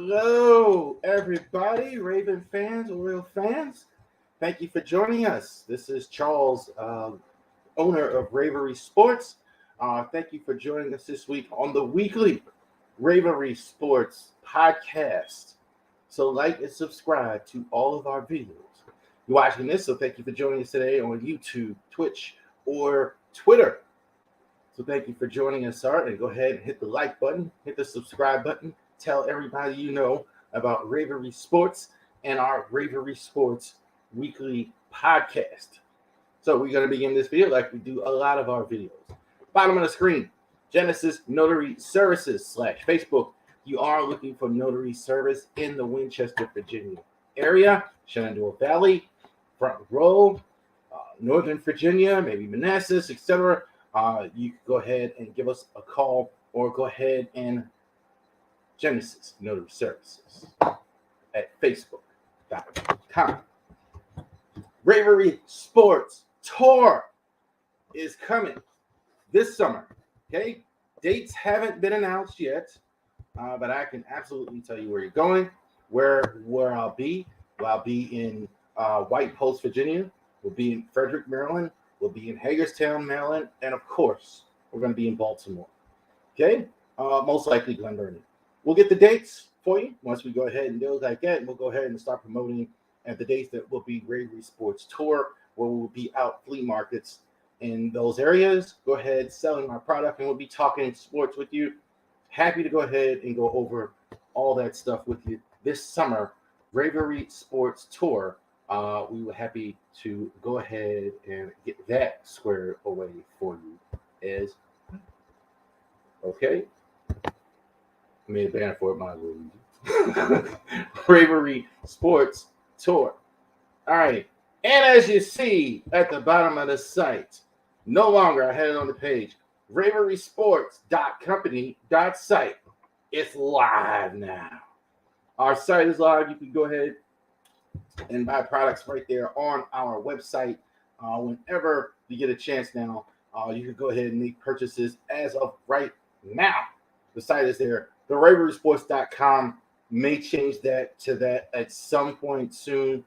Hello, everybody, Raven fans, Royal fans. Thank you for joining us. This is Charles, owner of Ravery Sports. Thank you for joining us this week on the weekly Ravery Sports podcast. So, like and subscribe to all of our videos. You're watching this, so thank you for joining us today on YouTube, Twitch, or Twitter. So, thank you for joining us, sir. And go ahead and hit the like button, hit the subscribe button. Tell everybody you know about Ravery Sports and our Ravery Sports weekly podcast. So we're going to begin this video like we do a lot of our videos. Bottom of the screen, Genesis Notary Services / Facebook. You are looking for notary service in the Winchester, Virginia area, Shenandoah Valley, Front Row, Northern Virginia, maybe Manassas, etc. You can go ahead and give us a call or go ahead and Genesis Notary Services at Facebook.com. Ravery Sports Tour is coming this summer. Okay, dates haven't been announced yet, but I can absolutely tell you where you're going, where I'll be. Well, I'll be in White Post, Virginia. We'll be in Frederick, Maryland. We'll be in Hagerstown, Maryland, and of course, we're going to be in Baltimore. Okay, most likely Glen Burnie. We'll get the dates for you once we go ahead and do like that. We'll go ahead and start promoting at the dates that will be Ravery Sports Tour, where we'll be out flea markets in those areas. Go ahead, selling our product, and we'll be talking sports with you. Happy to go ahead and go over all that stuff with you this summer. Ravery Sports Tour. We were happy to go ahead and get that squared away for you as okay. Made a banner for it, might as well use it. Ravery Sports Tour. All right. And as you see at the bottom of the site, no longer, I had it on the page, ravorisports.company.site. It's live now. Our site is live. You can go ahead and buy products right there on our website. Whenever you get a chance now, you can go ahead and make purchases as of right now. The site is there. The ravorisports.com may change that to that at some point soon.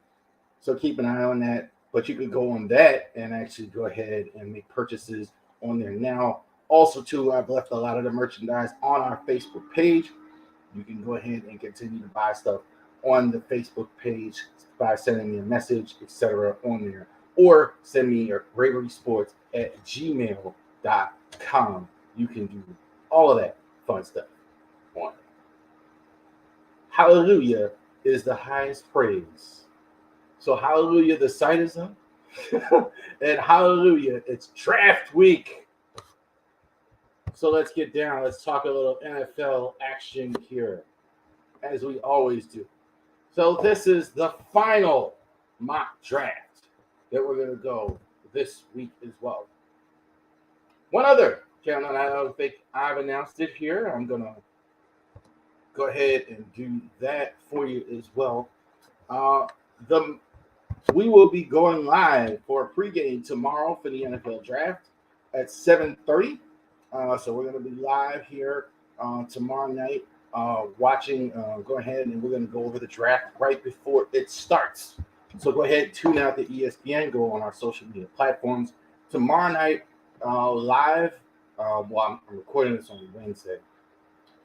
So keep an eye on that. But you can go on that and actually go ahead and make purchases on there now. Also, too, I've left a lot of the merchandise on our Facebook page. You can go ahead and continue to buy stuff on the Facebook page by sending me a message, etc. on there. Or send me your ravorisports@gmail.com. You can do all of that fun stuff on it. Hallelujah is the highest praise. So hallelujah, the site is up. And hallelujah, it's draft week. So let's get down. Let's talk a little NFL action here, as we always do. So this is the final mock draft that we're going to go this week as well. One other, gentlemen, I don't think I've announced it here. I'm going to go ahead and do that for you as well. We will be going live for a pregame tomorrow for the NFL draft at 7:30. So we're going to be live here tomorrow night watching. Go ahead and we're going to go over the draft right before it starts. So go ahead, tune out the ESPN, go on our social media platforms. Tomorrow night live, I'm recording this on Wednesday.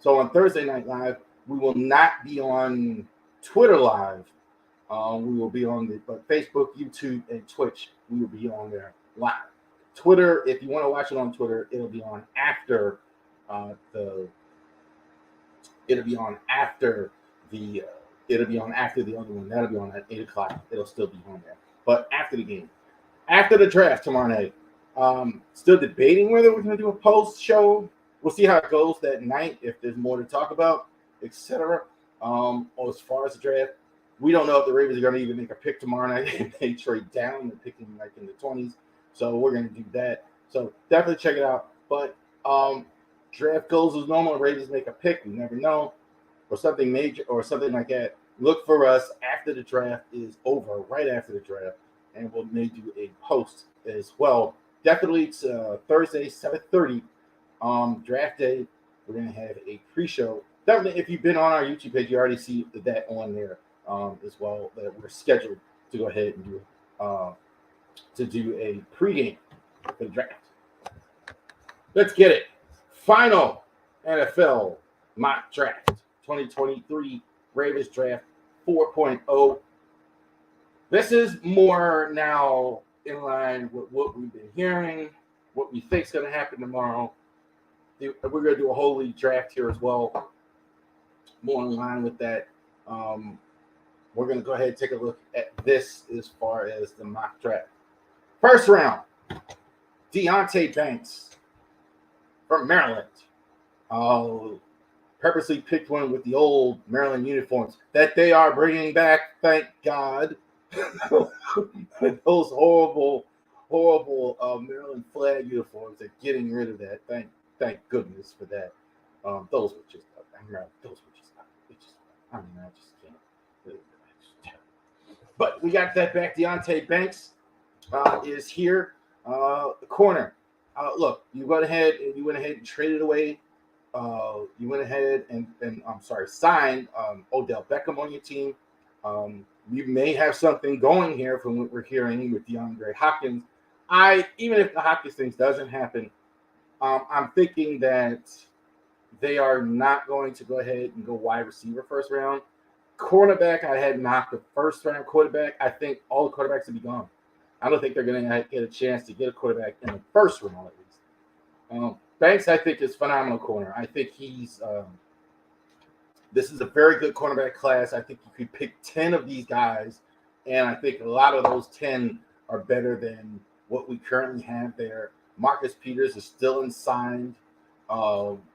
So on Thursday night live, we will not be on Twitter live. We will be on but Facebook, YouTube, and Twitch. We will be on there live. Twitter, if you want to watch it on Twitter, it'll be on after the other one. That'll be on at 8:00. It'll still be on there. But after the game, after the draft tomorrow night, still debating whether we're going to do a post show. We'll see how it goes that night, if there's more to talk about, etc. As far as the draft, we don't know if the Ravens are going to even make a pick tomorrow night. If they trade down, they're picking like in the 20s. So we're going to do that. So definitely check it out. But draft goes as normal. Ravens make a pick. We never know. Or something major or something like that. Look for us after the draft is over, right after the draft. And we'll may do a post as well. Definitely it's Thursday, 7:30. Draft day. We're going to have a pre-show definitely, if you've been on our YouTube page, you already see that on there as well. That we're scheduled to go ahead and do a pregame for the draft. Let's get it. Final NFL mock draft 2023 Ravens draft 4.0. This is more now in line with what we've been hearing, what we think is going to happen tomorrow. We're going to do a whole league draft here as well, more in line with that. We're going to go ahead and take a look at this as far as the mock draft. First round, Deontay Banks from Maryland. Purposely picked one with the old Maryland uniforms that they are bringing back, thank God. Those horrible Maryland flag uniforms, they're getting rid of that. Thank goodness for that. Those were just, I just can't. But we got that back. Deontay Banks is here. The corner. Look, you went ahead and traded away. You went ahead and signed Odell Beckham on your team. You may have something going here from what we're hearing with DeAndre Hopkins. Even if the Hopkins thing doesn't happen, I'm thinking that they are not going to go ahead and go wide receiver first round. Cornerback, I had knocked the first round quarterback. I think all the quarterbacks will be gone. I don't think they're going to get a chance to get a quarterback in the first round at least. Banks, I think, is phenomenal corner. I think this is a very good cornerback class. I think you could pick 10 of these guys, and I think a lot of those 10 are better than what we currently have there. Marcus Peters is still unsigned.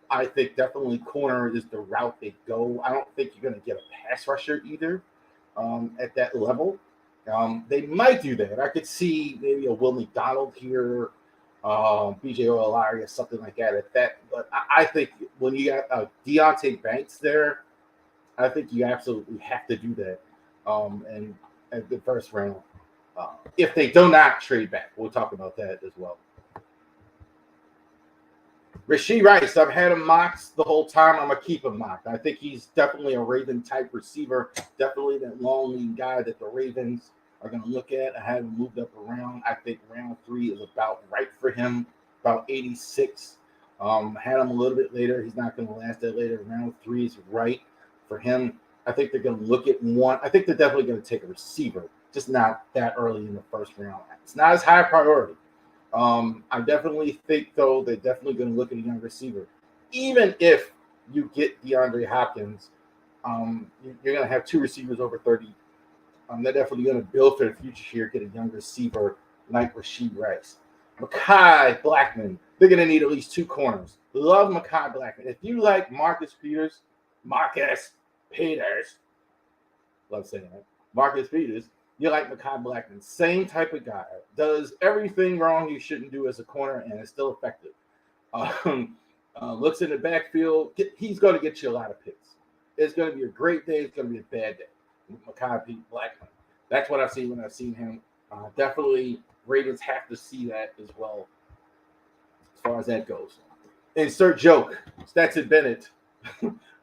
I think definitely corner is the route they go. I don't think you're going to get a pass rusher either at that level. They might do that. I could see maybe a Will McDonald here, BJ O'Leary or something like that at that. But I think when you got Deontay Banks there, I think you absolutely have to do that. And at the first round, if they do not trade back, we'll talk about that as well. Rashee Rice, I've had him mocked the whole time. I'm going to keep him mocked. I think he's definitely a Raven-type receiver, definitely that long-lean guy that the Ravens are going to look at. I have him moved up around. I think round 3 is about right for him, about 86. Had him a little bit later. He's not going to last that later. Round 3 is right for him. I think they're going to look at one. I think they're definitely going to take a receiver, just not that early in the first round. It's not as high a priority. I definitely think, though, they're definitely going to look at a young receiver. Even if you get DeAndre Hopkins, you're going to have 2 receivers over 30. They're definitely going to build for the future here, get a young receiver like Rashee Rice. Mekhi Blackman, they're going to need at least 2 corners. Love Mekhi Blackman. If you like Marcus Peters, love saying that, Marcus Peters, you like Mekhi Blackman. Same type of guy. Does everything wrong you shouldn't do as a corner, and is still effective. Looks in the backfield. He's going to get you a lot of picks. It's going to be a great day. It's going to be a bad day. Mekhi Blackman. That's what I've seen when I've seen him. Definitely Ravens have to see that as well as far as that goes. Insert joke. Stetson Bennett.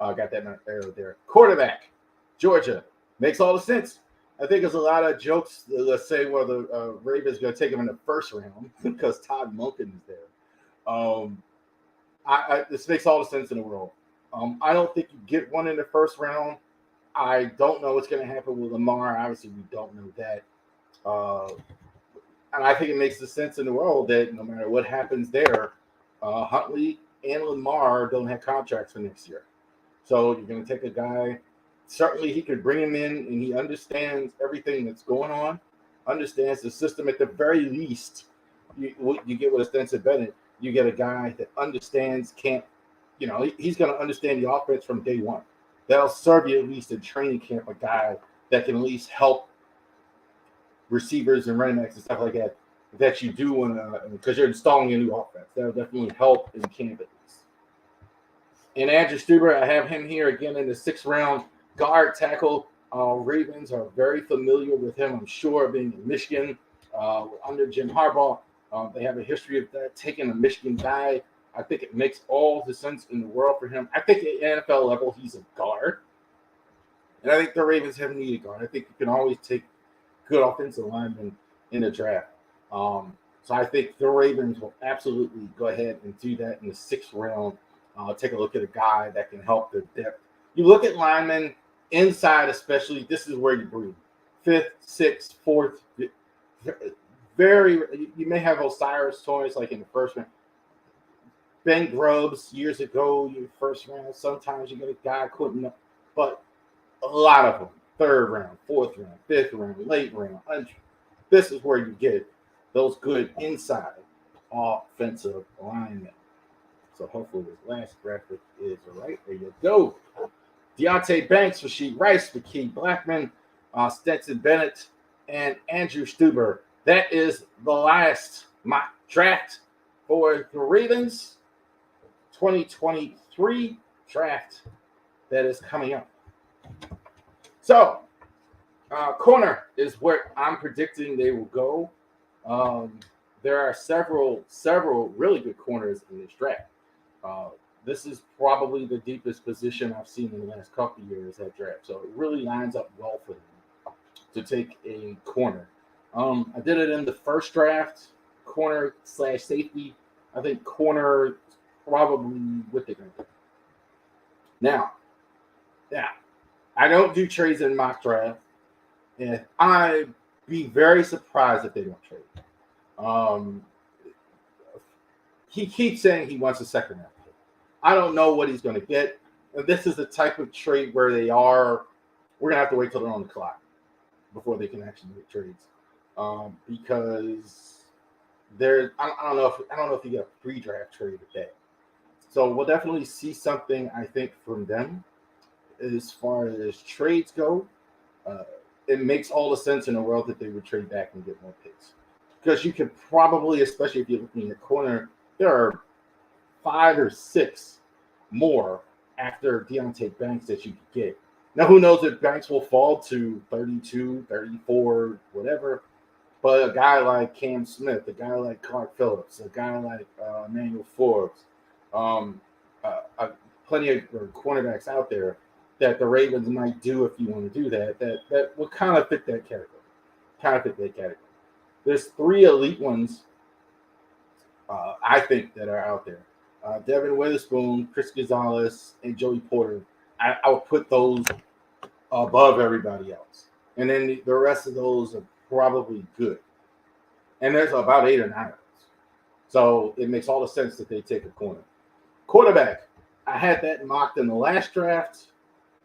Got that arrow there. Quarterback. Georgia. Makes all the sense. I think there's a lot of jokes. Let's say where the Ravens going to take him in the first round because Todd Monken is there. This makes all the sense in the world. I don't think you get one in the first round. I don't know what's going to happen with Lamar. Obviously, we don't know that. And I think it makes the sense in the world that no matter what happens there, Huntley and Lamar don't have contracts for next year. So you're going to take a guy. Certainly, he could bring him in, and he understands everything that's going on, understands the system. At the very least, you get with a Stetson Bennett, you get a guy that understands, he's going to understand the offense from day one. That'll serve you at least in training camp, a guy that can at least help receivers and running backs and stuff like that you do because you're installing a new offense. That'll definitely help in camp at least. And Andrew Stuber, I have him here again in the 6th round. Guard tackle. Ravens are very familiar with him, I'm sure, being in Michigan under Jim Harbaugh. They have a history of that, taking a Michigan guy I think it makes all the sense in the world for him. I think at NFL level, he's a guard. And I think the Ravens have needed guard. I think you can always take good offensive linemen in the draft. So I think the Ravens will absolutely go ahead and do that in the 6th round. Take a look at a guy that can help their depth. You look at linemen inside, especially. This is where you breathe. 5th, 6th, 4th. You may have Osiris Torrance like in the 1st round. Ben Grubbs years ago, your 1st round. Sometimes you get a guy quitting up, but a lot of them 3rd round, 4th round, 5th round, late round. This is where you get those good inside offensive linemen. So hopefully this last graphic is right. There you go. Deontay Banks, Rasheed Rice, McKee Blackman, Stetson Bennett, and Andrew Stuber. That is the last mock draft for the Ravens 2023 draft that is coming up. So, corner is where I'm predicting they will go. There are several really good corners in this draft. This is probably the deepest position I've seen in the last couple of years at draft. So it really lines up well for them to take a corner. I did it in the 1st draft, corner/safety. I think corner probably what they're going to do. Now, I don't do trades in mock draft, and I'd be very surprised if they don't trade. He keeps saying he wants a 2nd round pick. I don't know what he's going to get. And this is the type of trade where we're going to have to wait till they're on the clock before they can actually make trades. Because I don't know if you get a pre-draft trade today. So we'll definitely see something, I think, from them as far as trades go. It makes all the sense in the world that they would trade back and get more picks. Because you could probably, especially if you're looking at corner, there are 5 or 6 more after Deontay Banks that you could get. Now, who knows if Banks will fall to 32, 34, whatever. But a guy like Cam Smith, a guy like Clark Phillips, a guy like Emmanuel Forbes, plenty of cornerbacks out there that the Ravens might do if you want to do that will kind of fit that category. There's 3 elite ones, I think, that are out there. Devin Witherspoon, Chris Gonzalez, and Joey Porter. I would put those above everybody else. And then the rest of those are probably good. And there's about 8 or 9 of those. So it makes all the sense that they take a corner. Quarterback, I had that mocked in the last draft.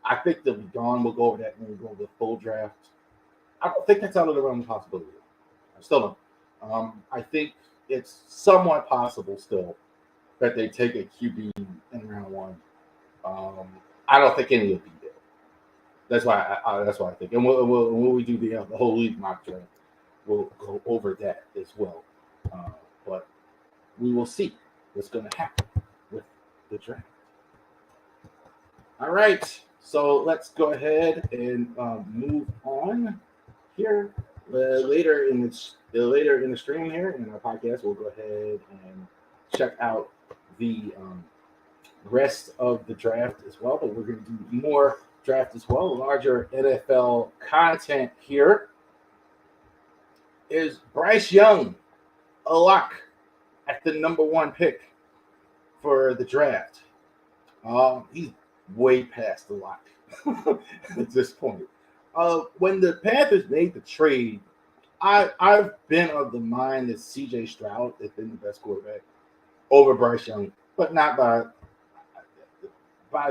I think they'll be gone. We'll go over that when we go over the full draft. I don't think that's out of the realm of possibility. I still don't. I think it's somewhat possible still that they take a QB in round 1. I don't think any will be there. That's why I think. And when we do the whole league mock draft, we'll go over that as well. But we will see what's going to happen with the draft. All right. So let's go ahead and move on here. Later in the stream here in our podcast, we'll go ahead and check out the rest of the draft as well. But we're going to do more draft as well. Larger NFL content here. Is Bryce Young a lock at the number 1 pick for the draft? He's way past the lock at this point. When the Panthers made the trade, I've been of the mind that CJ Stroud has been the best quarterback over Bryce Young, but not by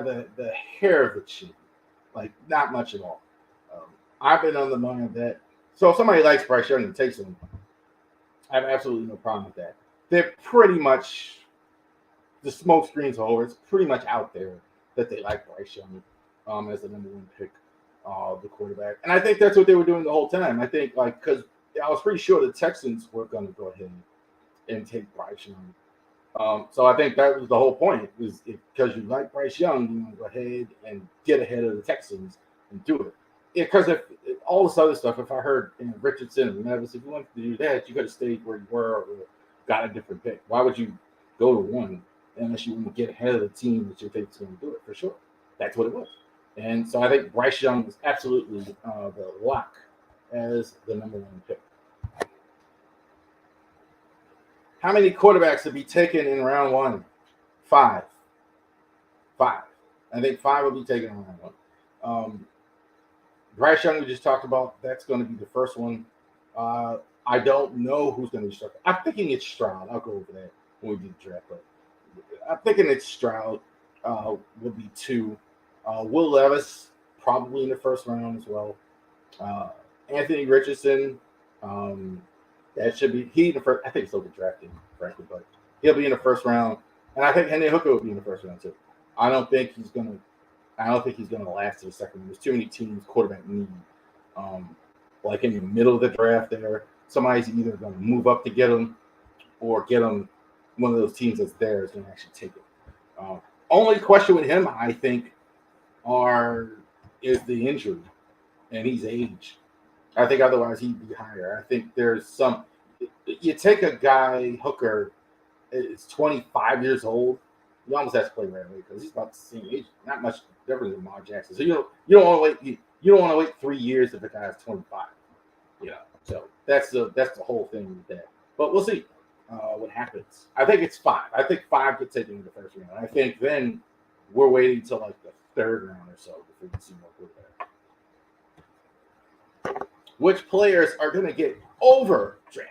the hair of the chin. Like, not much at all. I've been on the mind that. So if somebody likes Bryce Young and takes him, I have absolutely no problem with that. They're pretty much, the smoke screens are over. It's pretty much out there that they like Bryce Young as the number 1 pick, the quarterback. And I think that's what they were doing the whole time. I think, because I was pretty sure the Texans were going to go ahead and take Bryce Young. So I think that was the whole point, is because you like Bryce Young, you want to go ahead and get ahead of the Texans and do it. Because if all this other stuff, if I heard Richardson and Nevis, if you wanted to do that, you could have stayed where you were or got a different pick. Why would you go to 1 unless you want to get ahead of the team that you think is going to do it for sure. That's what it was. And so I think Bryce Young is absolutely the lock as the number 1 pick. How many quarterbacks to be taken in round 1? 5. 5. I think 5 will be taken in round 1. Bryce Young, we just talked about, that's going to be the first one. I don't know who's going to be struck. I'm thinking it's Stroud. I'll go over that when we do the draft. But I'm thinking it's Stroud will be 2. Will Levis, probably in the first round as well. Anthony Richardson, that should be he in the first. I think he's overdrafted, frankly, but he'll be in the first round. And I think Henry Hooker will be in the first round too. I don't think he's gonna last to the second round. There's too many teams quarterback need. Like in the middle of the draft, there somebody's either going to move up to get him, or get him. One of those teams that's there is going to actually take it. Only question with him, I think, is the injury and his age. I think otherwise he'd be higher. I think there's some. You take a guy Hooker, is 25 years old. You almost have to play right away because he's about the same age. Not much different than Lamar Jackson. So you don't want to wait. You don't want to wait 3 years if a guy's 25. So that's the whole thing with that. But we'll see what happens. I think it's 5. I think 5 gets taken in the first round. I think then we're waiting until like the 3rd round or so before we can see more quarterback. Which players are going to get overdrafted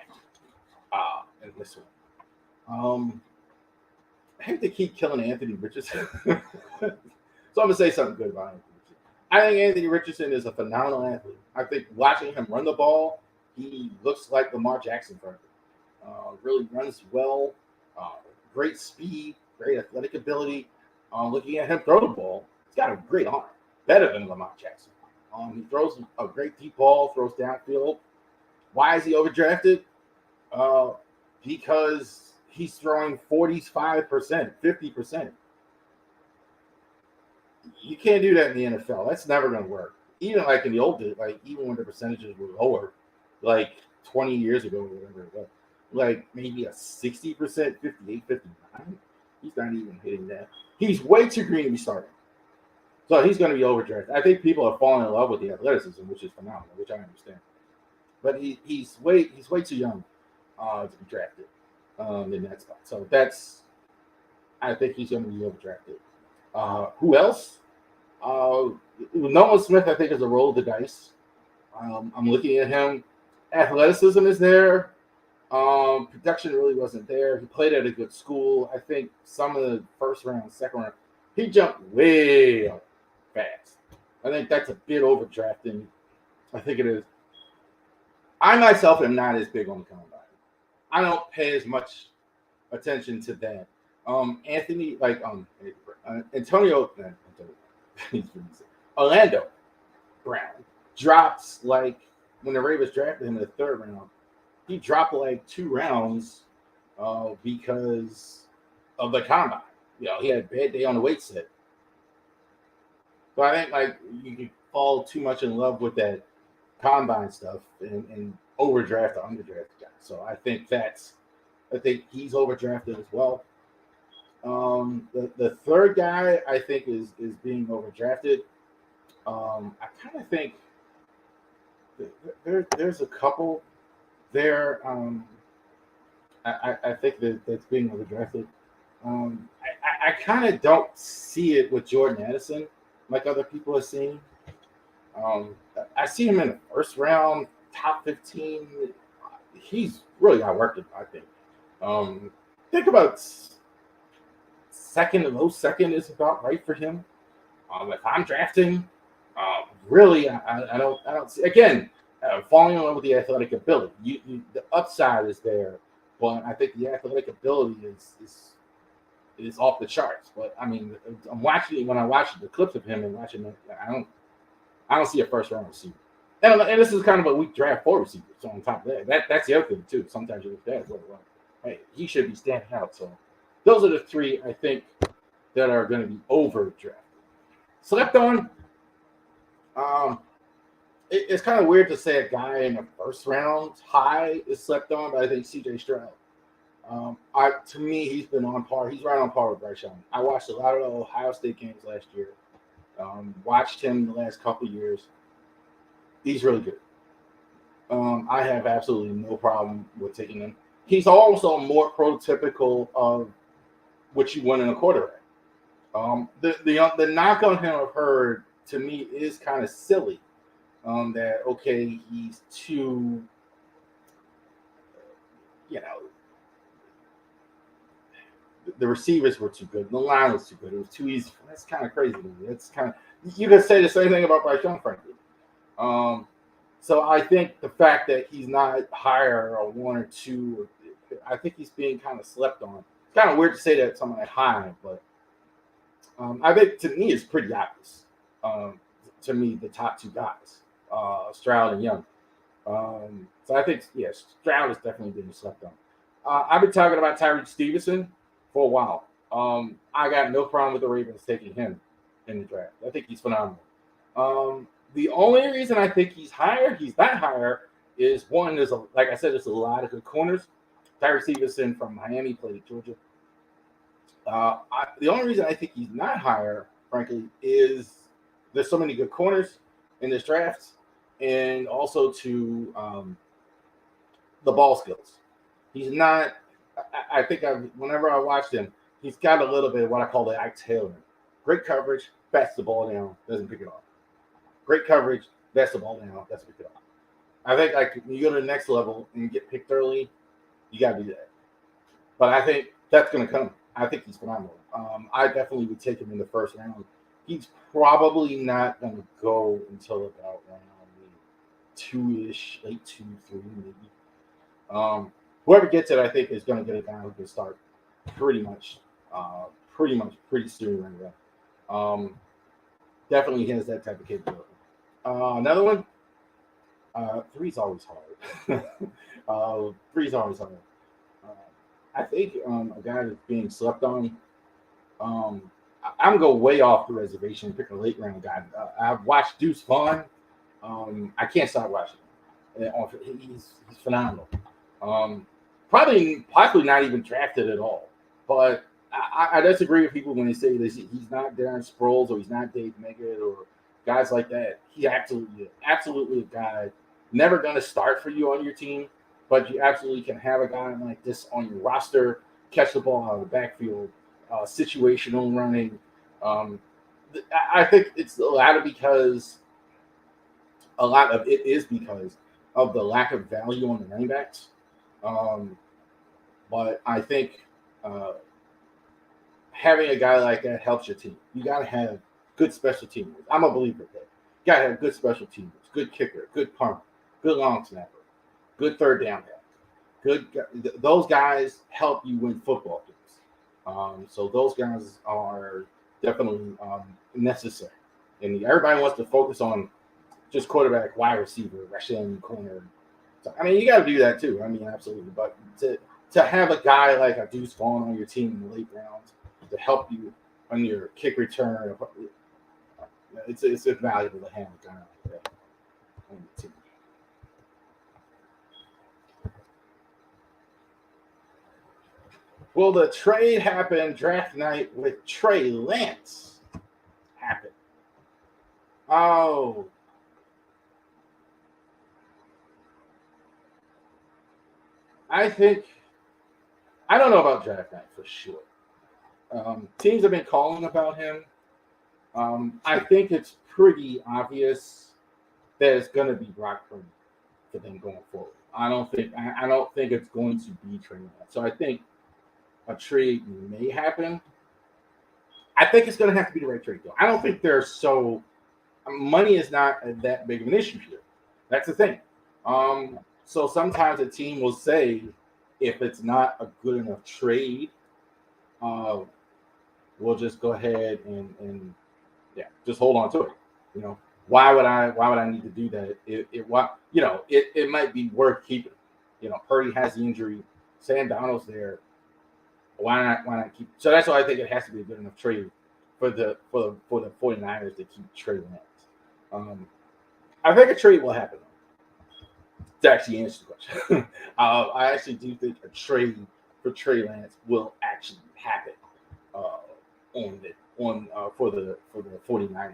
in this one? I hate to keep killing Anthony Richardson. So I'm going to say something good about Anthony Richardson. I think Anthony Richardson is a phenomenal athlete. I think watching him run the ball, he looks like Lamar Jackson, frankly. Really runs well, great speed, great athletic ability. Looking at him throw the ball, he's got a great arm, better than Lamar Jackson. He throws a great deep ball, throws downfield. Why is he overdrafted? Because he's throwing 45%, 50%. You can't do that in the NFL. That's never going to work. Even like in the old days, like even when the percentages were lower, like 20 years ago or whatever it was, like maybe a 60%, 58, 59. He's not even hitting that. He's way too green to be starting. So he's going to be overdrafted. I think people are falling in love with the athleticism, which is phenomenal, which I understand. But he's way too young to be drafted in that spot. So I think he's going to be overdrafted. Who else? Noah Smith, I think, is a roll of the dice. I'm looking at him. Athleticism is there. Production really wasn't there. He played at a good school. I think some of the first round, second round, he jumped way up fast. I think that's a bit overdrafting. I think it is. I myself am not as big on the combine. I don't pay as much attention to that. Orlando Brown drops like when the Ravens drafted him in the 3rd round. He dropped like 2 rounds because of the combine. He had a bad day on the weight set. So I think like you can fall too much in love with that combine stuff and overdraft or underdraft guy. So I think he's overdrafted as well. The 3rd guy I think is being overdrafted. I kind of think there's a couple there. I think that's being overdrafted. I kind of don't see it with Jordan Addison like other people are seeing. I see him in the 1st round, top 15. He's really got work to do, I think. Think about low second is about right for him. If I'm drafting, really, I don't see. Again, falling in love with the athletic ability. The upside is there, but I think the athletic ability is off the charts. But I mean, when I watch the clips of him and watching it, I don't see a 1st round receiver. And this is kind of a weak draft for receivers. So on top of that's the other thing too. Sometimes you look at that, well, hey, he should be standing out. So those are the 3 I think that are going to be overdrafted. Slept on. It's kind of weird to say a guy in the 1st round high is slept on, but I think C.J. Stroud. To me, he's been on par. He's right on par with Bryce Young. I watched a lot of the Ohio State games last year. Watched him the last couple of years. He's really good. I have absolutely no problem with taking him. He's also more prototypical of what you want in a quarterback. The knock on him I've heard to me is kind of silly. That okay, he's too, you know, the receivers were too good, the line was too good, it was too easy. That's kind of crazy to me. That's kind of you could say the same thing about Bryce Young, frankly. Um, so I think the fact that he's not higher or one or two, I think he's being kind of slept on. It's kind of weird to say that someone that high, but I think to me it's pretty obvious. Um, to me, the top two guys, Stroud and Young. So I think yes, Stroud is definitely being slept on. I've been talking about Tyreek Stevenson for a while. I got no problem with the Ravens taking him in the draft. I think he's phenomenal. The only reason I think he's not higher, is one, like I said, there's a lot of good corners. Tyreek Stevenson from Miami played at Georgia. The only reason I think he's not higher, frankly, is there's so many good corners in this draft, and also to the ball skills. He's not. I think whenever I watched him, he's got a little bit of what I call the Ike Taylor. Great coverage, bats the ball down, doesn't pick it off. Great coverage, bats the ball down, doesn't pick it off. I think like when you go to the next level and get picked early, you got to do that. But I think that's going to come. I think he's phenomenal. I definitely would take him in the first round. He's probably not going to go until about round two-ish, late 2, 3, maybe. Whoever gets it, I think, is going to get a guy who can start pretty much, pretty soon right now. Definitely has that type of capability. Another one, three's always hard. Three's always hard. I think a guy that's being slept on. I'm gonna go way off the reservation, pick a late round guy. I've watched Deuce Vaughn. I can't stop watching him. He's phenomenal. Possibly not even drafted at all. But I disagree with people when they say this. He's not Darren Sproles or he's not Dave Meggett or guys like that. He's absolutely a guy never going to start for you on your team, but you absolutely can have a guy like this on your roster, catch the ball out of the backfield, situational running. I think it's a lot of it is because of the lack of value on the running backs. But I think having a guy like that helps your team. You got to have good special teamers. I'm a believer of that. You got to have good special teamers, good kicker, good punter, good long snapper, good third down back. Those guys help you win football games. So those guys are definitely necessary. And everybody wants to focus on just quarterback, wide receiver, rushing, corner. So, I mean, you got to do that too. I mean, absolutely. But to have a guy like a Deuce Vaughn on your team in the late rounds to help you on your kick return, it's valuable to have a guy like that on your team. Will the trade happen draft night with Trey Lance happen? Oh, I don't know about draft night for sure. Teams have been calling about him. I think it's pretty obvious that it's going to be Brock Purdy for them going forward. I don't think it's going to be Trey Lance. So I think a trade may happen. I think it's going to have to be the right trade though. I don't think money is not that big of an issue here. That's the thing. So sometimes a team will say if it's not a good enough trade, we'll just go ahead and just hold on to it. You know, why would I need to do that? It might be worth keeping. You know, Purdy has the injury, Sam Donald's there. Why not keep? So that's why I think it has to be a good enough trade for the 49ers to keep Trey Lance. I think a trade will happen. To actually answer the question, I actually do think a trade for Trey Lance will actually happen for the 49ers,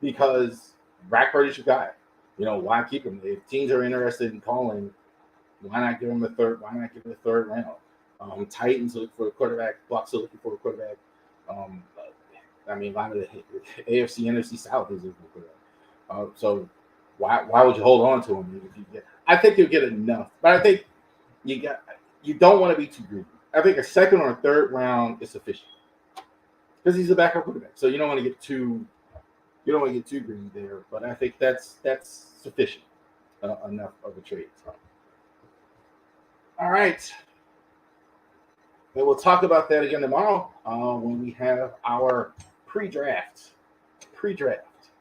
because Brock Purdy's your guy. Why keep him? If teams are interested in calling, why not give him a third? Why not give him a third round? Titans look for a quarterback. Bucks are looking for a quarterback. A lot of the AFC, NFC South is looking for that. So why would you hold on to him if you get? I think you'll get enough, but I think you don't want to be too greedy. I think a second or a third round is sufficient because he's a backup quarterback. So you don't want to get too greedy there. But I think that's sufficient enough of a trade. So. All right. And we'll talk about that again tomorrow when we have our pre-draft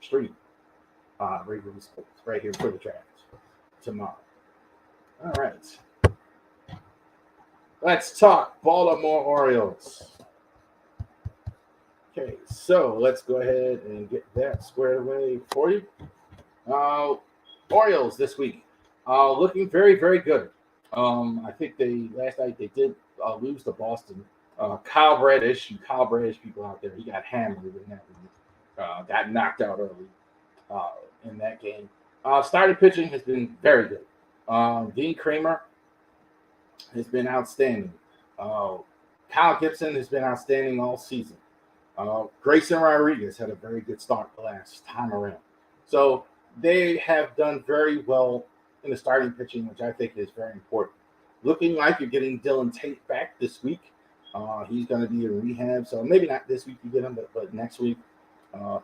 stream. Ravorisports Sports right here for the draft tomorrow. All right. Let's talk Baltimore Orioles. Okay, so let's go ahead and get that squared away for you. Orioles this week looking very, very good. I think last night they did lose to Boston. Kyle Bradish people out there, he got hammered in that one. Got knocked out early in that game. Starting pitching has been very good. Dean Kramer has been outstanding. Kyle Gibson has been outstanding all season. Grayson Rodriguez had a very good start the last time around. So they have done very well in the starting pitching, which I think is very important. Looking like you're getting Dylan Tate back this week. He's going to be in rehab, so maybe not this week you get him, but next week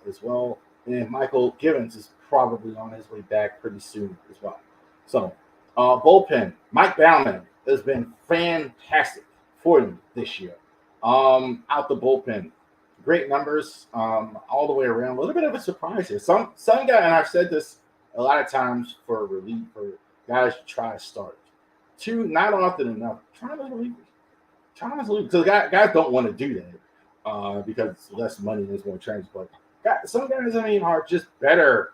as well. And Michael Givens is probably on his way back pretty soon as well. So bullpen, Mike Baumann has been fantastic for you this year. Out the bullpen, great numbers all the way around. A little bit of a surprise here. Some guy, and I've said this a lot of times for relief for guys to try to start. Two, not often enough. Try as relievers. So guys don't want to do that because it's less money is going to transport. Some guys, are just better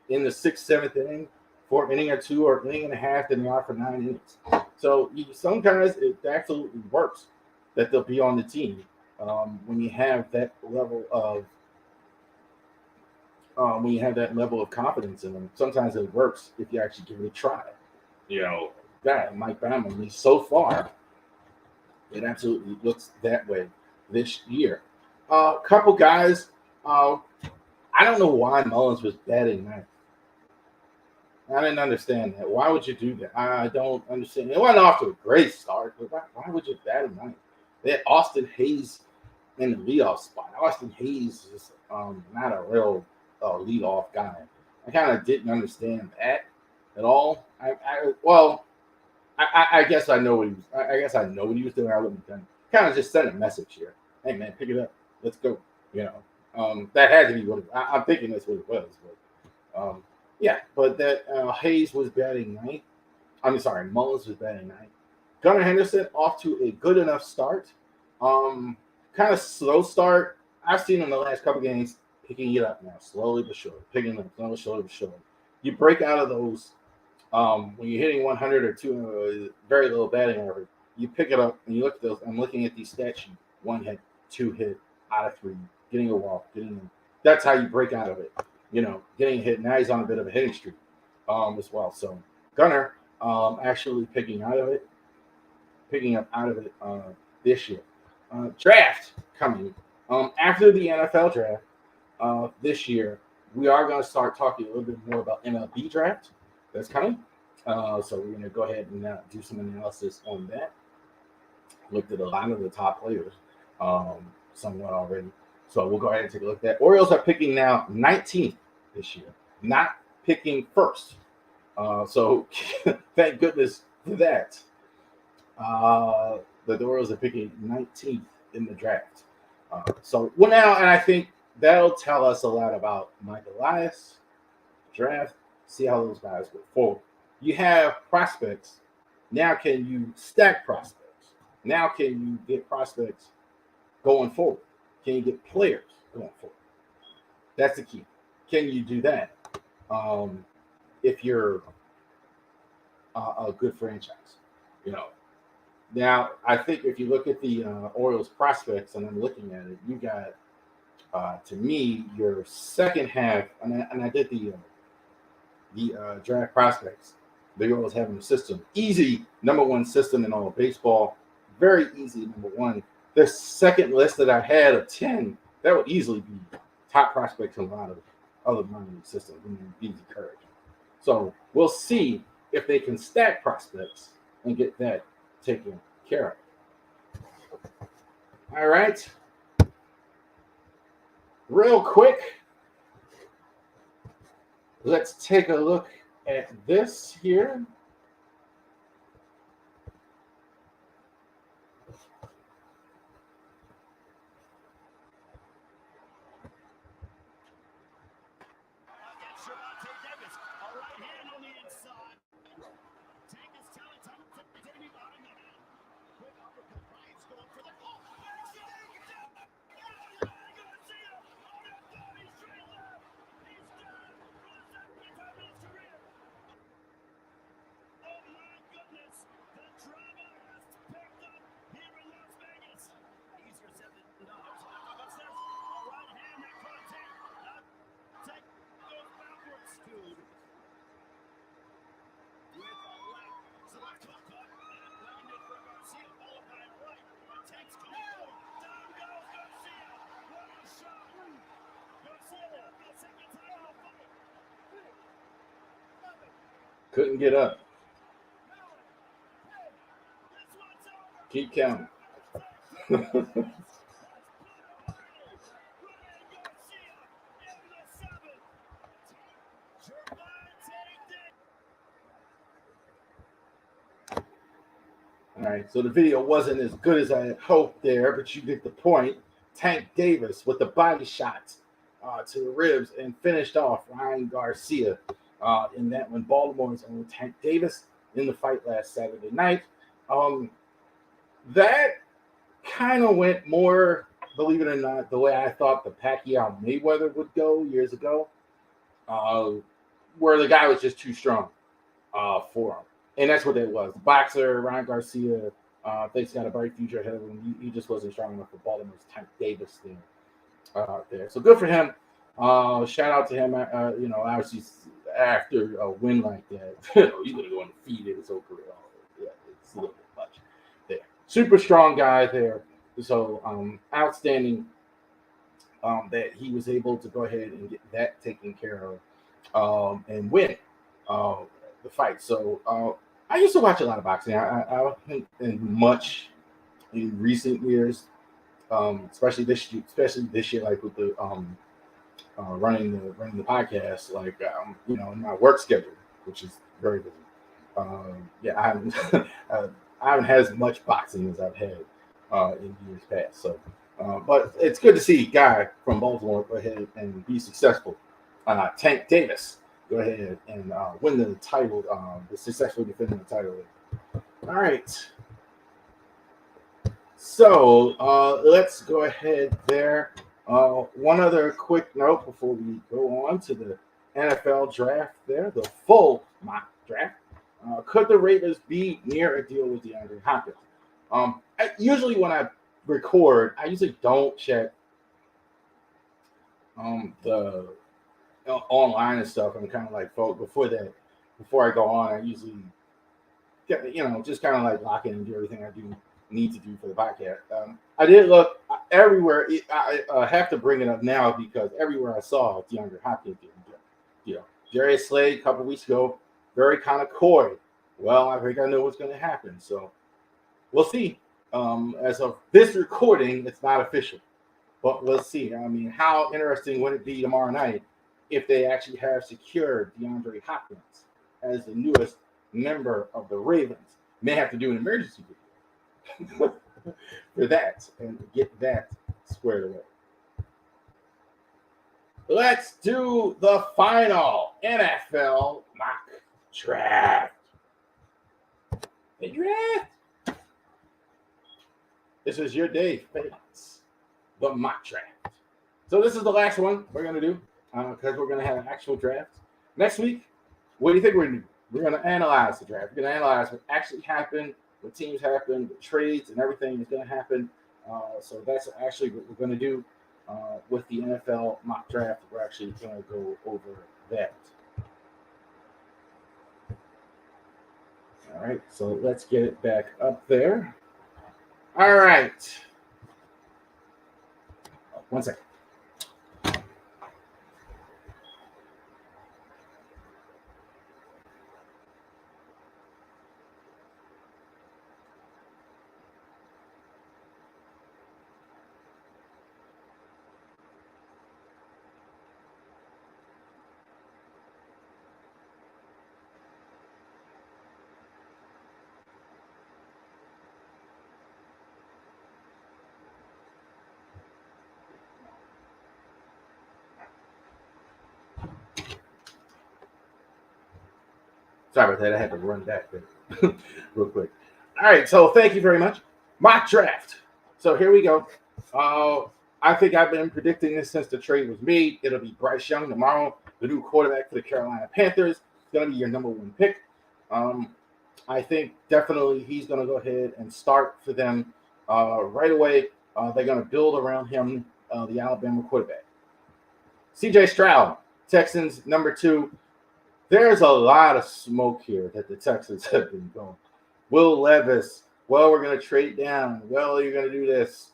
in the 6th, 7th inning for an inning or two or an inning and a half than they are for 9 innings. So some guys, it absolutely works that they'll be on the team when you have that level of confidence in them. Sometimes it works if you actually give it a try. Mike Baumann, so far, it absolutely looks that way this year. A couple guys, I don't know why Mullins was batting ninth. I didn't understand that. Why would you do that? I don't understand. It wasn't off to a great start, but why would you bat him ninth? They had Austin Hayes in the leadoff spot. Austin Hayes is not a real leadoff guy. I kind of didn't understand that at all. I guess I know what he was. I guess I know what he was doing. I wouldn't have done. Kind of just sent a message here. Hey man, pick it up. Let's go. That had to be what I'm thinking. That's what it was. But but that Hayes was batting ninth. Mullins was batting ninth. Gunnar Henderson off to a good enough start. Kind of slow start. I've seen him the last couple games picking it up now, slowly but surely. Picking it up, slowly but surely. You break out of those when you're hitting 100 or 200, very little batting average. You pick it up and you look at those. I'm looking at these stat sheets: 1 hit, 2 hit, out of 3, getting a walk, that's how you break out of it. Getting hit. Now he's on a bit of a hitting streak as well. So Gunnar actually picking up out of it this year. Draft coming after the NFL draft this year. We are going to start talking a little bit more about MLB draft that's coming. So we're going to go ahead and do some analysis on that. Looked at a lot of the top players somewhat already. So we'll go ahead and take a look at that. Orioles are picking now 19th this year, not picking first. So thank goodness for that. The Orioles are picking 19th in the draft. Now, and I think that'll tell us a lot about Mike Elias, draft, see how those guys go forward. You have prospects. Now can you stack prospects? Now can you get prospects going forward? Can you get players going forward? That's the key. Can you do that if you're a good franchise? Now, I think if you look at the Orioles prospects, and I'm looking at it, you got to me your second half, and I did the draft prospects. The Orioles having a system, easy number one system in all of baseball, very easy number one. The second list that I had of 10, that would easily be top prospects in a lot of other minor league systems. I mean, easy courage. So we'll see if they can stack prospects and get that taken care of. All right. Real quick, let's take a look at this here. Couldn't get up. Keep counting. All right, so the video wasn't as good as I had hoped there, but you get the point. Tank Davis with the body shot to the ribs and finished off Ryan Garcia in that one. Baltimore's own Tank Davis in the fight last Saturday night. That kind of went more, believe it or not, the way I thought the Pacquiao Mayweather would go years ago, where the guy was just too strong for him. And that's what that was. The boxer, Ryan Garcia, thinks got a bright future ahead of him. He just wasn't strong enough for Baltimore's Tank Davis there. So good for him. Shout out to him. Obviously, after a win like that, you're going to go undefeated his whole career. Yeah, it's a little bit much there. Super strong guy there. So outstanding that he was able to go ahead and get that taken care of and win the fight. So I used to watch a lot of boxing. I think much in recent years, especially this year, like with the running the podcast, like in my work schedule, which is very busy. I haven't I haven't had as much boxing as I've had in years past. So, but it's good to see a guy from Baltimore go ahead and be successful. Tank Davis go ahead and win the title, successfully defending the title. All right. So let's go ahead there. One other quick note before we go on to the NFL draft there, the full mock draft. Could the Ravens be near a deal with DeAndre Hopkins? Usually when I record, I usually don't check the online and stuff. I'm kind of like, before I go on, I usually get, just kind of like lock in and do everything I do need to do for the podcast. I did look everywhere. I have to bring it up now because everywhere I saw DeAndre Hopkins, Darius Slade a couple weeks ago, very kind of coy. Well, I think I know what's going to happen. So we'll see. As of this recording, it's not official, but we'll see. I mean, how interesting would it be tomorrow night if they actually have secured DeAndre Hopkins as the newest member of the Ravens? May have to do an emergency video for that and get that squared away. Let's do the final NFL mock draft. The draft. This is your day, fans. The mock draft. So this is the last one we're going to do because we're going to have an actual draft. Next week, what do you think we're going to do? We're going to analyze the draft. We're going to analyze what actually happened the teams happen, the trades and everything is going to happen. So that's actually what we're going to do with the NFL mock draft. We're actually going to go over that. All right, so let's get it back up there. All right. One second. Sorry about that. I had to run back there real quick. All right, so thank you very much. Mock draft. So here we go. I think I've been predicting this since the trade was made. It'll be Bryce Young tomorrow, the new quarterback for the Carolina Panthers. It's going to be your number one pick. I think definitely he's going to go ahead and start for them right away. They're going to build around him, the Alabama quarterback. C.J. Stroud, Texans number 2. There's a lot of smoke here that the Texans have been going. Will Levis, well, we're going to trade down. Well, you're going to do this.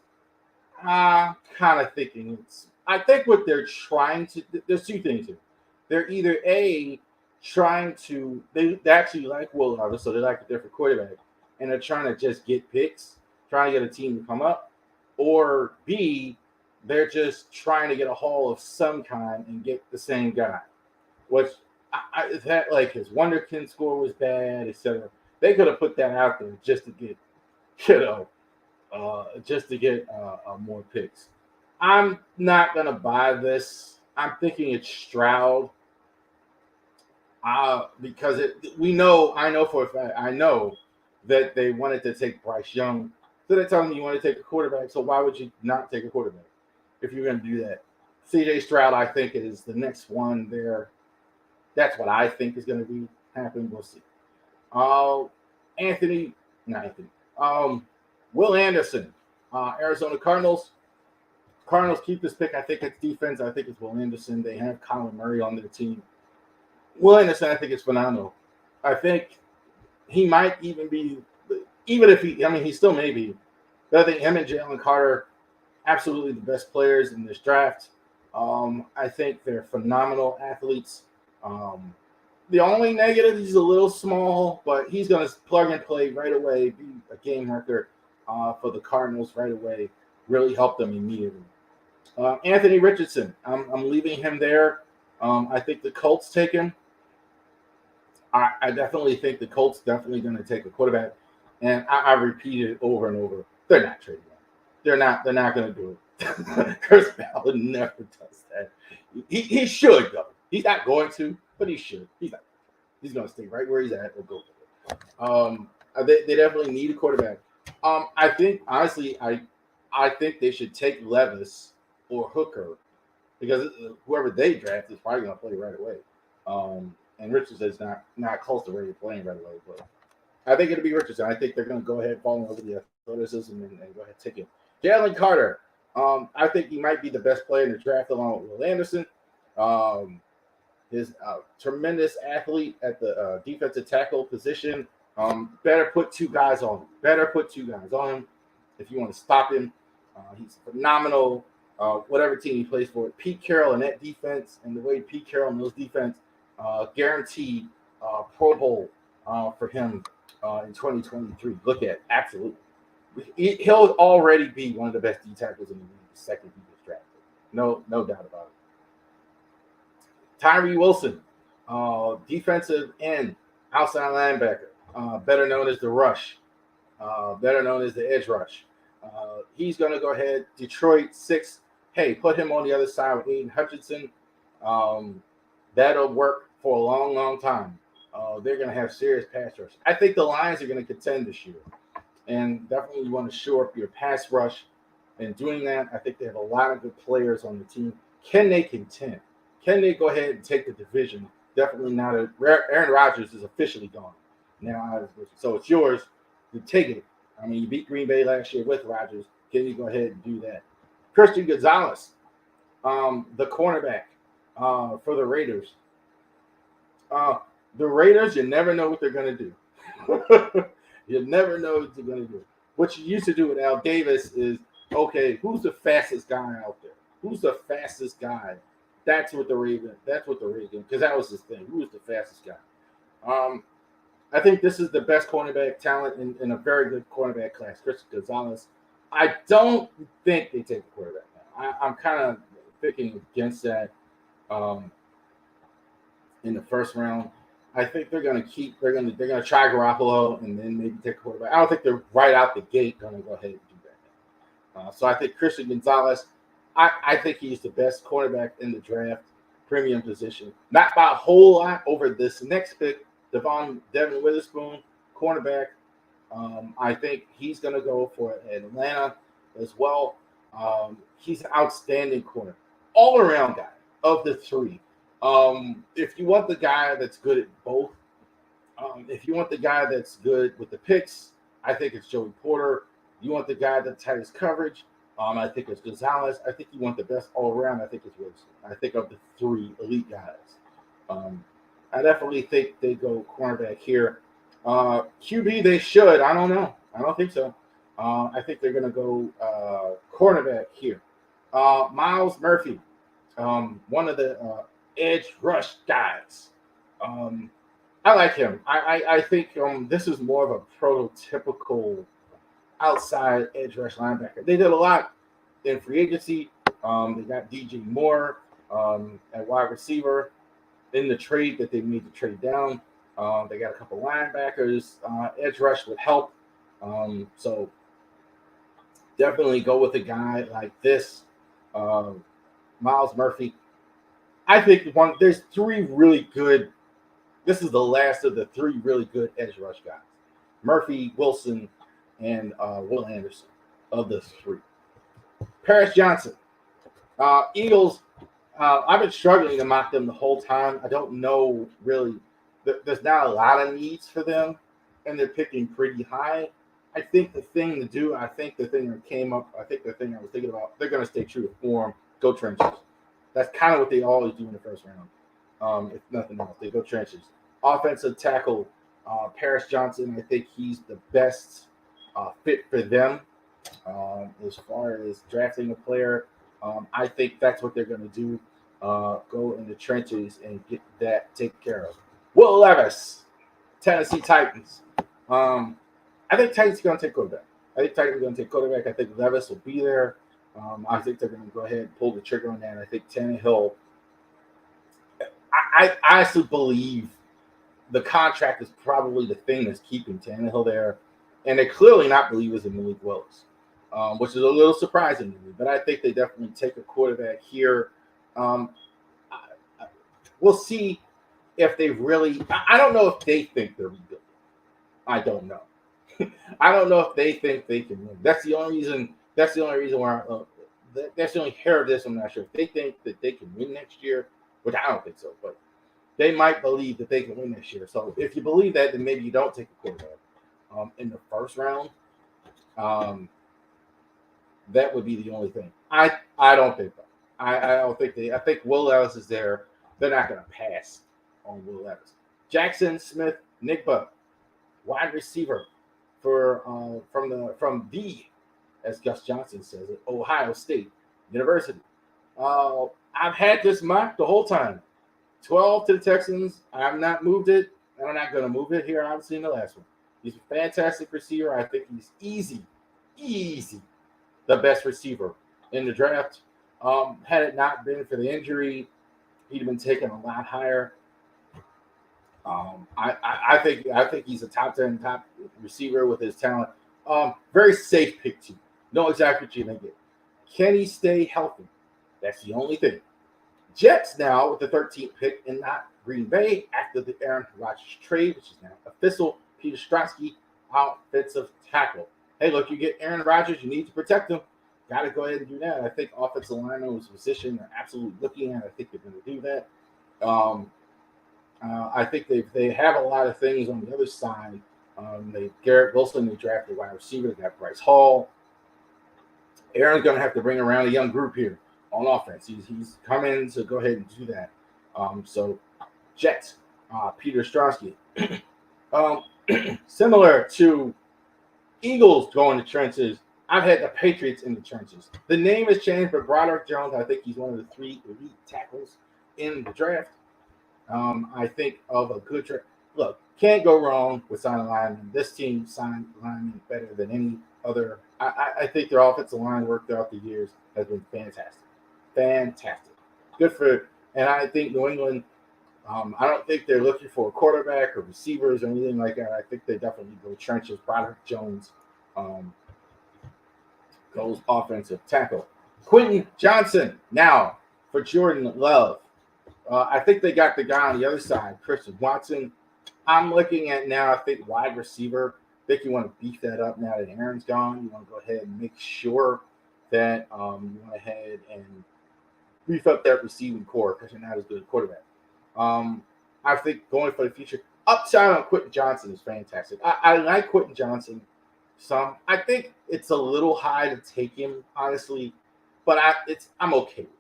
I'm kind of thinking I think what they're trying to, there's two things here. They're either A, trying to, they actually like Will Levis, so they like a different quarterback, and they're trying to just get picks, trying to get a team to come up, or B, they're just trying to get a haul of some kind and get the same guy, which that like his Wonderkin score was bad, etc. They could have put that out there just to get, you know, more picks. I'm not gonna buy this. I'm thinking it's Stroud. Because I know for a fact, I know that they wanted to take Bryce Young. So they're telling me you want to take a quarterback. So why would you not take a quarterback if you're going to do that? CJ Stroud, I think, is the next one there. That's what I think is going to be happening. We'll see. Not Anthony. Will Anderson, Arizona Cardinals. Cardinals keep this pick. I think it's defense. I think it's Will Anderson. They have Colin Murray on their team. Will Anderson, I think, is phenomenal. I think he might even be, even if he still may be. But I think him and Jalen Carter, absolutely the best players in this draft. I think they're phenomenal athletes. The only negative, he's a little small, but he's going to plug and play right away, be a game wrecker for the Cardinals right away, really help them immediately. Anthony Richardson, I'm leaving him there. I think the Colts take him. I definitely think the Colts definitely going to take a quarterback, and I repeat it over and over. They're not trading him. They're not going to do it. Chris Ballard never does that. He should though. He's not going to, but he should. He's not. He's going to stay right where he's at or go. They definitely need a quarterback. I think honestly, I think they should take Levis or Hooker because whoever they draft is probably going to play right away. And Richardson is not close to ready to playing right away. But I think it'll be Richardson. I think they're going to go ahead and fall in love with the athleticism and go ahead and take him. Jalen Carter. I think he might be the best player in the draft along with Will Anderson. His tremendous athlete at the defensive tackle position. Better put two guys on him. If you want to stop him. He's phenomenal. Whatever team he plays for. Pete Carroll in that defense and the way Pete Carroll knows defense. Guaranteed Pro Bowl for him in 2023. Look at absolutely. He'll already be one of the best D tackles in the league the second he was drafted. No doubt about it. Tyree Wilson, defensive end, outside linebacker, better known as the rush, better known as the edge rush. He's going to go ahead. Detroit 6. Hey, put him on the other side with Aiden Hutchinson. That'll work for a long, long time. They're going to have serious pass rush. I think the Lions are going to contend this year. And definitely you want to shore up your pass rush. And doing that, I think they have a lot of good players on the team. Can they contend? Can they go ahead and take the division? Definitely not. Aaron Rodgers is officially gone. Now, so it's yours. take it. I mean, you beat Green Bay last year with Rodgers. Can you go ahead and do that? Christian Gonzalez, the cornerback for the Raiders. The Raiders, you never know what they're going to do. You never know what they're going to do. What you used to do with Al Davis is, okay, who's the fastest guy out there? Who's the fastest guy? That's what the Ravens, because that was his thing. Who was the fastest guy? I think this is the best cornerback talent in a very good cornerback class, Christian Gonzalez. I don't think they take a quarterback now. I'm kind of thinking against that in the first round. I think they're going to try Garoppolo and then maybe take a quarterback. I don't think they're right out the gate going to go ahead and do that. So I think Christian Gonzalez, I think he's the best cornerback in the draft, premium position. Not by a whole lot over this next pick, Devin Witherspoon, cornerback. I think he's going to go for Atlanta as well. He's an outstanding corner, all-around guy of the three. If you want the guy that's good at both, if you want the guy that's good with the picks, I think it's Joey Porter. You want the guy that tightens coverage, I think it's Gonzalez. I think you want the best all around, I think it's Wilson. I think of the three elite guys. I definitely think they go cornerback here. QB, they should. I don't know. I don't think so. I think they're going to go cornerback here. Myles Murphy, one of the edge rush guys. I like him. I think this is more of a prototypical outside edge rush linebacker. They did a lot in free agency. They got DJ Moore at wide receiver in the trade that they need to trade down. They got a couple linebackers. Edge rush would help. So definitely go with a guy like this. Myles Murphy. I think there's three really good. This is the last of the three really good edge rush guys. Murphy, Wilson, and Will Anderson of the three. Paris Johnson. Eagles, I've been struggling to mock them the whole time. I don't know really. There's not a lot of needs for them, and they're picking pretty high. I think the thing to do, I think the thing I was thinking about, they're going to stay true to form, go trenches. That's kind of what they always do in the first round. If nothing else, they go trenches. Offensive tackle, Paris Johnson, I think he's the best fit for them as far as drafting a player. I think that's what they're going to do, go in the trenches and get that taken care of. Will Levis, Tennessee Titans. I think Titans are going to take quarterback. I think Levis will be there. I think they're going to go ahead and pull the trigger on that. I think Tannehill. I honestly believe the contract is probably the thing that's keeping Tannehill there, and they're clearly not believers in Malik Willis, which is a little surprising to me. But I think they definitely take a quarterback here. We'll see if they really. I don't know if they think they're rebuilding. I don't know. I don't know if they think they can win. That's the only reason. That's the only reason why. That's the only hair of this. I'm not sure if they think that they can win next year, which I don't think so. But they might believe that they can win next year. So if you believe that, then maybe you don't take a quarterback in the first round. That would be the only thing. I don't think that. I don't think they. I think Will Levis is there. They're not going to pass on Will Levis. Jackson Smith Nigba, wide receiver from the as Gus Johnson says it, Ohio State University. I've had this mock the whole time. 12 to the Texans. I've not moved it. I'm not going to move it here, obviously, in the last one. He's a fantastic receiver. I think he's easy, the best receiver in the draft. Had it not been for the injury, he'd have been taken a lot higher. I think he's a top 10 top receiver with his talent. Very safe pick too. Know exactly what you're gonna get. Can he stay healthy? That's the only thing. Jets now with the 13th pick and not Green Bay after the Aaron Rodgers trade, which is now official. Peter Stronsky, offensive tackle. Hey, look, you get Aaron Rodgers, you need to protect him. Got to go ahead and do that. I think offensive lineman was position they're absolutely looking at. I think they're going to do that. I think they have a lot of things on the other side Garrett Wilson, they drafted wide receiver. They got Bryce Hall. Aaron's going to have to bring around a young group here on offense. He's coming to go ahead and do that. So Jets, Peter Stronsky. Similar to Eagles going to trenches, I've had the Patriots in the trenches. The name has changed, but Broderick Jones, I think he's one of the 3 elite tackles in the draft. I think of a good draft. Look, can't go wrong with signing linemen. This team signed linemen better than any other. I think their offensive line work throughout the years has been fantastic. Fantastic. Good for, and I think New England, I don't think they're looking for a quarterback or receivers or anything like that. I think they definitely go trenches. Broderick Jones goes offensive tackle. Quentin Johnson now for Jordan Love. I think they got the guy on the other side, Christian Watson. I'm looking at now, I think, wide receiver. I think you want to beef that up now that Aaron's gone. You want to go ahead and make sure that you went ahead and beef up that receiving core because you're not as good a quarterback. I think going for the future, upside on Quentin Johnson is fantastic. I like Quentin Johnson some. I think it's a little high to take him, honestly, but I'm okay with it.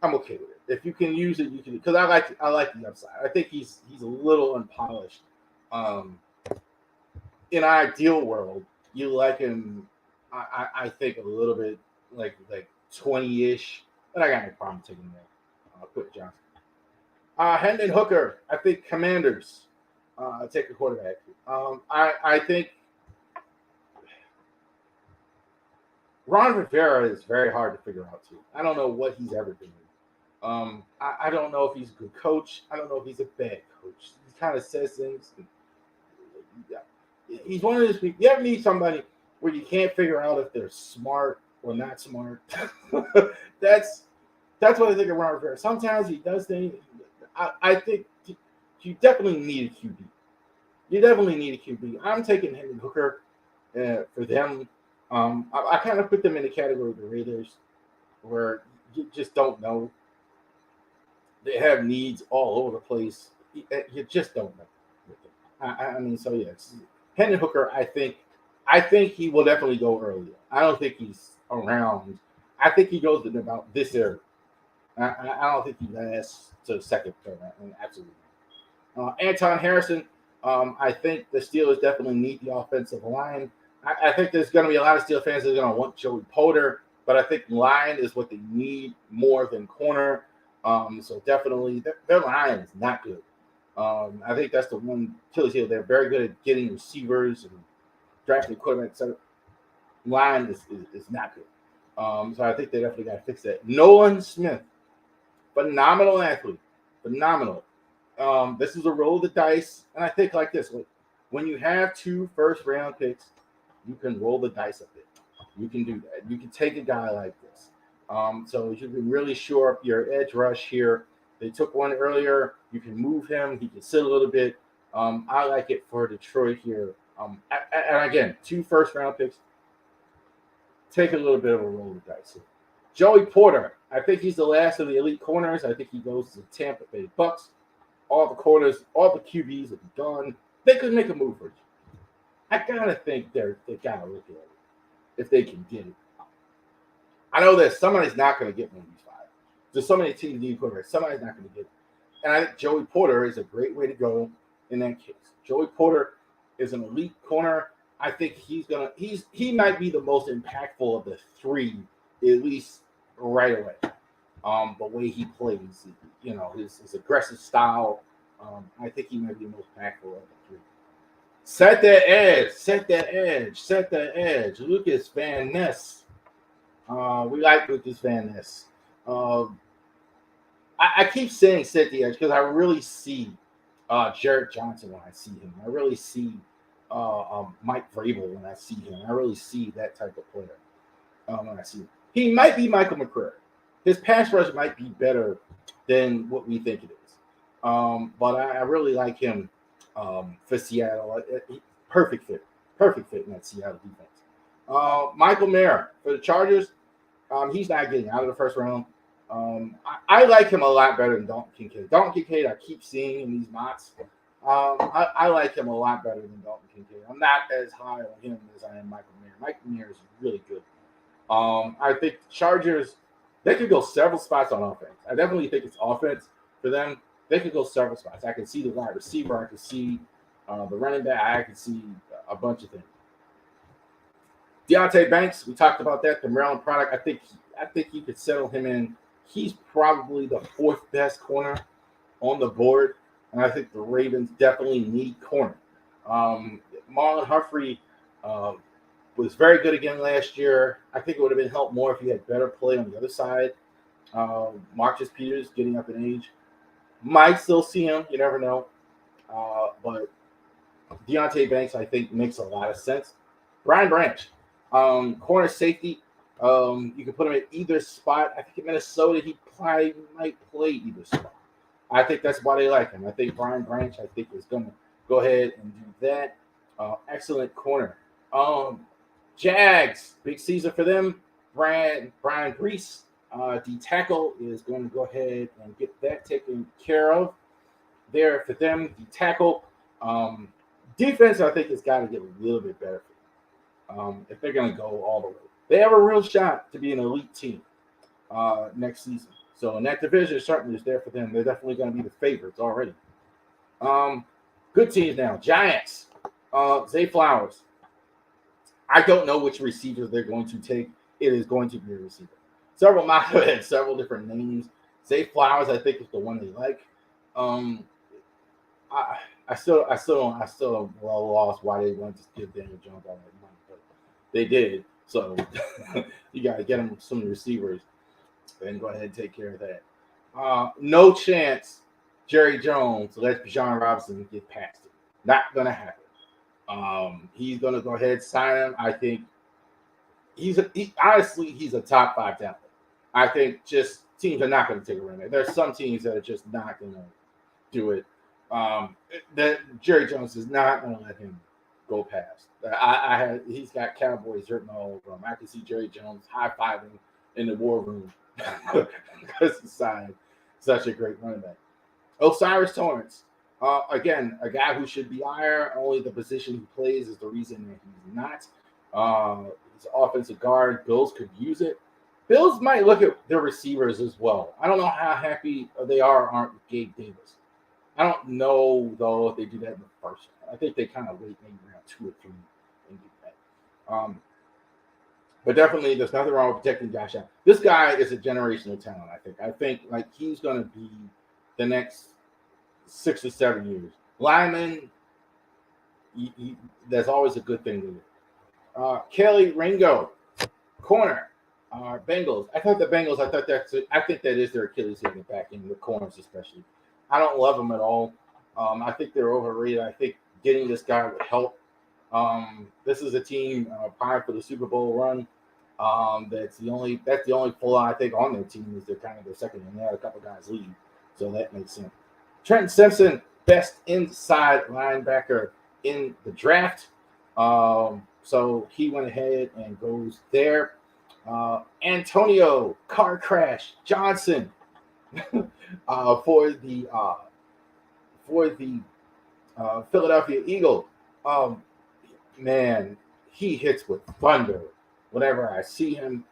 I'm okay with it. If you can use it, you can, because I like the upside. I think he's a little unpolished. In an ideal world, you like him. I think a little bit like 20-ish, but I got no problem taking that. Quentin Johnson. Hendon Hooker, I think Commanders take a quarterback. I think Ron Rivera is very hard to figure out too. I don't know what he's ever been. I don't know if he's a good coach. I don't know if he's a bad coach. He kind of says things. He's one of those people. You ever meet somebody where you can't figure out if they're smart or not smart? That's what I think of Ron Rivera. Sometimes he does things. I think you definitely need a QB. You definitely need a QB. I'm taking Hendon Hooker for them. I kind of put them in the category of the Raiders, where you just don't know. They have needs all over the place. You just don't know. I mean, so yeah, Hendon Hooker. I think he will definitely go earlier. I don't think he's around. I think he goes in about this area. I don't think he lasts to second, third. I mean, absolutely. Anton Harrison. I think the Steelers definitely need the offensive line. I think there's going to be a lot of Steelers fans that are going to want Joey Porter, but I think line is what they need more than corner. So definitely, their line is not good. I think that's the one Achilles heel. They're very good at getting receivers and drafting quarterbacks, etc. Line is not good. So I think they definitely got to fix that. Nolan Smith, phenomenal athlete, phenomenal. This is a roll of the dice, and I think like this: when you have 2 first-round picks, you can roll the dice a bit. You can do that. You can take a guy like this. So you can really shore up your edge rush here. They took one earlier. You can move him. He can sit a little bit. I like it for Detroit here. And again, 2 first-round picks. Take a little bit of a roll of the dice here. Joey Porter. I think he's the last of the elite corners. I think he goes to the Tampa Bay Bucks. All the corners, all the QBs will be gone. They could make a move for you. I gotta think they gotta look at it if they can get it. I know that somebody's not going to get one of these 5. There's so many teams need quarterbacks. Somebody's not going to get it. And I think Joey Porter is a great way to go in that case. Joey Porter is an elite corner. I think he might be the most impactful of the 3, at least right away. The way he plays, his aggressive style. I think he might be the most impactful of the 3. Set that edge. Lucas Van Ness. We like Lucas Van Ness. I keep saying set the edge because I really see Jarrett Johnson when I see him. I really see Mike Vrabel when I see him. I really see that type of player when I see him. He might be Michael McCray. His pass rush might be better than what we think it is. But I really like him for Seattle. Perfect fit in that Seattle defense. Michael Mayer for the Chargers. He's not getting out of the first round. I like him a lot better than Dalton Kincaid. Dalton Kincaid, I keep seeing in these mocks. I like him a lot better than Dalton Kincaid. I'm not as high on him as I am Michael Mayer. Michael Mayer is really good. I think Chargers, they could go several spots on offense. I definitely think it's offense for them. They could go several spots. I can see the wide receiver. I can see the running back. I can see a bunch of things. Deontay Banks, we talked about that. The Maryland product. I think you could settle him in. He's probably the fourth best corner on the board, and I think the Ravens definitely need corner. Marlon Humphrey uh, was very good again last year. I think it would have been helped more if he had better play on the other side. Marcus Peters getting up in age. Might still see him. You never know. But Deontay Banks, I think, makes a lot of sense. Brian Branch, corner safety. You can put him at either spot. I think in Minnesota, he probably might play either spot. I think that's why they like him. I think Brian Branch, I think, is going to go ahead and do that. Excellent corner. Jags, big season for them. Brian Brees, D tackle, is going to go ahead and get that taken care of there for them. D tackle. Defense, I think, has got to get a little bit better if they're going to go all the way. They have a real shot to be an elite team next season. So, in that division, certainly is there for them. They're definitely going to be the favorites already. Good teams now. Giants, Zay Flowers. I don't know which receiver they're going to take. It is going to be a receiver. Several mock had several different names. Zay Flowers, I think, is the one they like. I still don't lost why they wanted to give Daniel Jones all that money, but they did. So you got to get them some receivers and go ahead and take care of that. No chance Jerry Jones lets Bijan Robinson get past him. Not gonna happen. He's gonna go ahead and sign him. I think honestly he's a top 5 talent. I think just teams are not going to take a run. There's some teams that are just not going to do it. That Jerry Jones is not going to let him go past. He's got Cowboys written all over him. I can see Jerry Jones high-fiving in the war room because he signed such a great running back. Osiris Torrance, again, a guy who should be higher. Only the position he plays is the reason that he's not. He's an offensive guard. Bills could use it. Bills might look at their receivers as well. I don't know how happy they aren't with Gabe Davis. I don't know, though, if they do that in the first round. I think they kind of wait maybe around 2 or 3 and do that. But definitely, there's nothing wrong with protecting Josh Allen. This guy is a generational talent, I think. I think like he's going to be the next 6 or 7 years. Lyman, that's always a good thing to do. Kelly Ringo, corner. Bengals. I think that is their Achilles heel in the back end, the corners especially. I don't love them at all. I think they're overrated. I think getting this guy would help. This is a team prior for the Super Bowl run. That's the only flaw I think on their team is they're kind of their second, and they had a couple guys leave, so that makes sense. Trenton Simpson, best inside linebacker in the draft. So he went ahead and goes there. Antonio Car Crash Johnson for the Philadelphia Eagles. Man, he hits with thunder whenever I see him.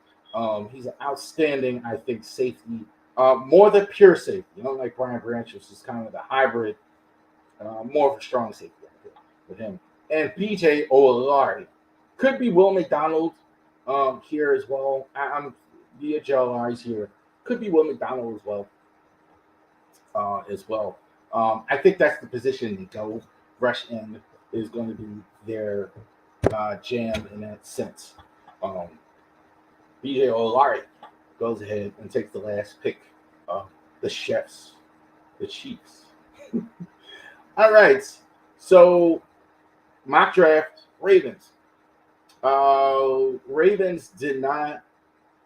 He's an outstanding, I think, safety. More the pure safety, like Brian Branch, which is kind of the hybrid, more of a strong safety with him. And BJ Olari could be Will McDonald here as well. I'm via Olari's here. Could be Will McDonald as well. I think that's the position to go. Rush end is going to be their jam in that sense. BJ Olari goes ahead and takes the last pick of the Chiefs. All right. So mock draft, Ravens. Ravens did not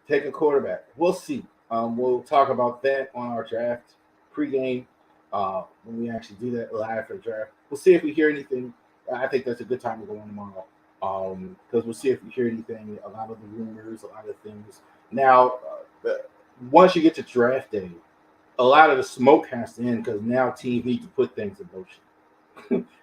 take a quarterback. We'll see. We'll talk about that on our draft pregame when we actually do that live for the draft. We'll see if we hear anything. I think that's a good time to go on tomorrow because we'll see if we hear anything, a lot of the rumors, a lot of things. Now, once you get to draft day, a lot of the smoke has to end because now teams need to put things in motion.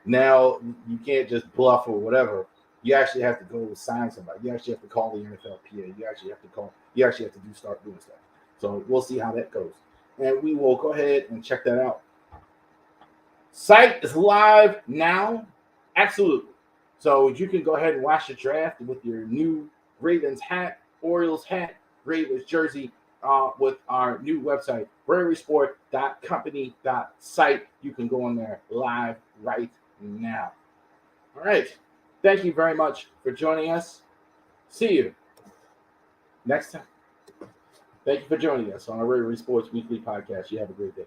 Now you can't just bluff or whatever. You actually have to go sign somebody. You actually have to call the NFLPA. You actually have to call. You actually have to start doing stuff. So we'll see how that goes, and we will go ahead and check that out. Site is live now, absolutely. So you can go ahead and watch the draft with your new Ravens hat, Orioles hat, Ravens jersey, with our new website, ravorisports.company.site. You can go on there live right now. All right. Thank you very much for joining us. See you next time. Thank you for joining us on our Ravery Sports Weekly podcast. You have a great day.